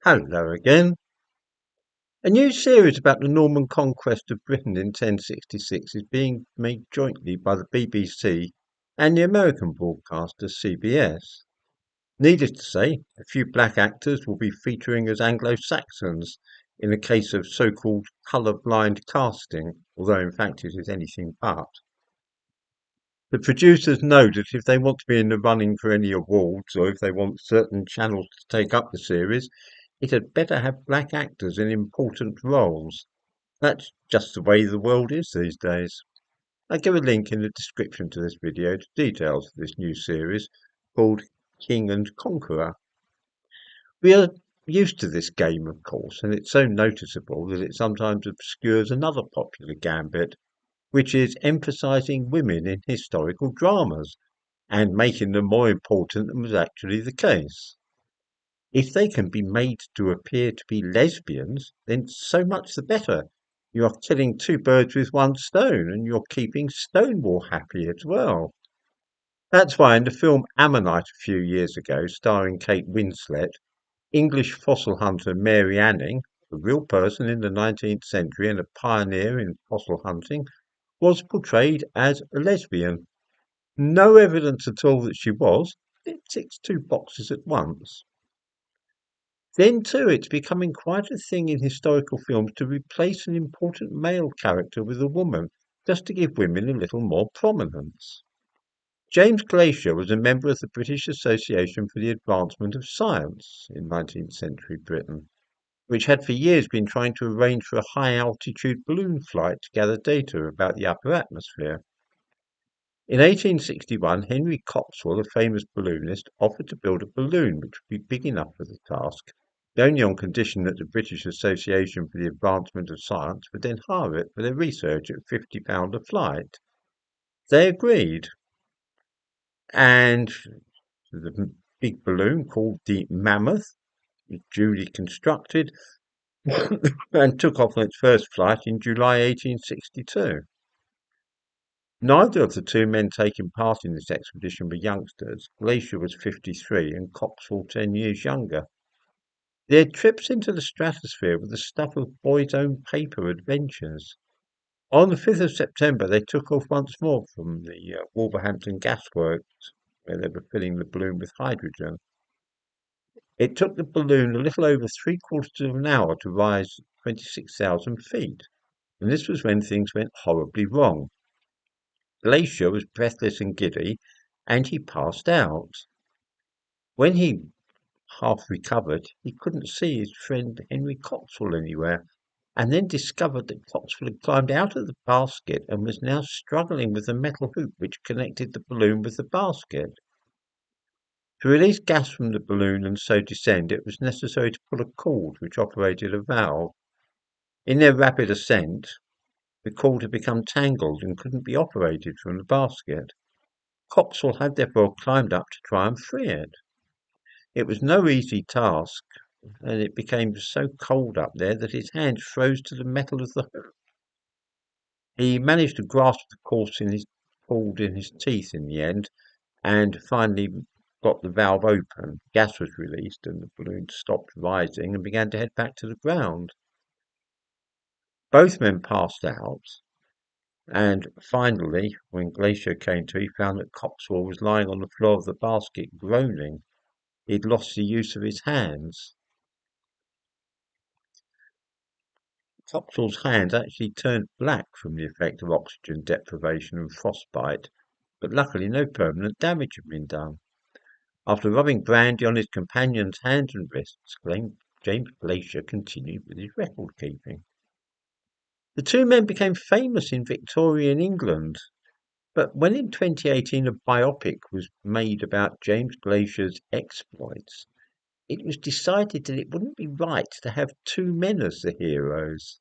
Hello again. A new series about the Norman conquest of Britain in 1066 is being made jointly by the BBC and the American broadcaster CBS. Needless to say, a few black actors will be featuring as Anglo-Saxons in the case of so-called colour-blind casting, although in fact it is anything but. The producers know that if they want to be in the running for any awards, or if they want certain channels to take up the series, it had better have black actors in important roles. That's just the way the world is these days. I'll give a link in the description to this video to details of this new series called King and Conqueror. We are used to this game, of course, and it's so noticeable that it sometimes obscures another popular gambit, which is emphasizing women in historical dramas and making them more important than was actually the case. If they can be made to appear to be lesbians, then so much the better. You are killing two birds with one stone, and you're keeping Stonewall happy as well. That's why in the film Ammonite a few years ago, starring Kate Winslet, English fossil hunter Mary Anning, a real person in the 19th century and a pioneer in fossil hunting, was portrayed as a lesbian. No evidence at all that she was. It ticks two boxes at once. Then, too, it's becoming quite a thing in historical films to replace an important male character with a woman, just to give women a little more prominence. James Glaisher was a member of the British Association for the Advancement of Science in 19th century Britain, which had for years been trying to arrange for a high-altitude balloon flight to gather data about the upper atmosphere. In 1861, Henry Coxwell, a famous balloonist, offered to build a balloon which would be big enough for the task, only on condition that the British Association for the Advancement of Science would then hire it for their research at £50 a flight. They agreed, and the big balloon called the Mammoth was duly constructed and took off on its first flight in July 1862. Neither of the two men taking part in this expedition were youngsters. Glaisher was 53 and Coxwell 10 years younger. Their trips into the stratosphere were the stuff of boys' own paper adventures. On the 5th of September, they took off once more from the Wolverhampton gasworks, where they were filling the balloon with hydrogen. It took the balloon a little over 3/4 of an hour to rise 26,000 feet, and this was when things went horribly wrong. Glaisher was breathless and giddy, and he passed out. When he half recovered, he couldn't see his friend Henry Coxwell anywhere, and then discovered that Coxwell had climbed out of the basket and was now struggling with the metal hoop which connected the balloon with the basket. To release gas from the balloon and so descend, it was necessary to pull a cord which operated a valve. In their rapid ascent, the cord had become tangled and couldn't be operated from the basket. Coxwell had therefore climbed up to try and free it. It was no easy task, and it became so cold up there that his hands froze to the metal of the hook. He managed to grasp the cord in his teeth in the end, and finally got the valve open. Gas was released, and the balloon stopped rising and began to head back to the ground. Both men passed out, and finally, when Glaisher came to, he found that Coxwell was lying on the floor of the basket, groaning. He'd lost the use of his hands. Coxwell's hands actually turned black from the effect of oxygen deprivation and frostbite, but luckily no permanent damage had been done. After rubbing brandy on his companion's hands and wrists, James Glaisher continued with his record keeping. The two men became famous in Victorian England, but when in 2018 a biopic was made about James Glaisher's exploits, it was decided that it wouldn't be right to have two men as the heroes.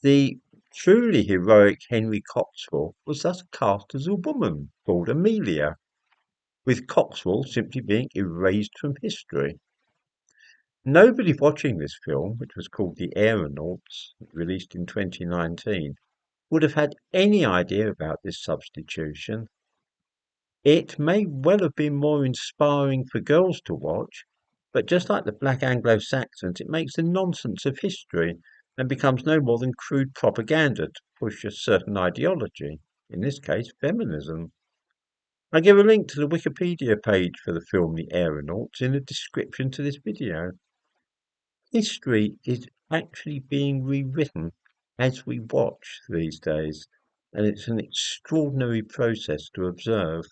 The truly heroic Henry Coxwell was thus cast as a woman called Amelia, with Coxwell simply being erased from history. Nobody watching this film, which was called The Aeronauts, released in 2019, would have had any idea about this substitution. It may well have been more inspiring for girls to watch, But just like the black Anglo-Saxons, it makes a nonsense of history and becomes no more than crude propaganda to push a certain ideology, in this case feminism. I give a link to the Wikipedia page for the film The Aeronauts in the description to this video. History is actually being rewritten as we watch these days, and it's an extraordinary process to observe.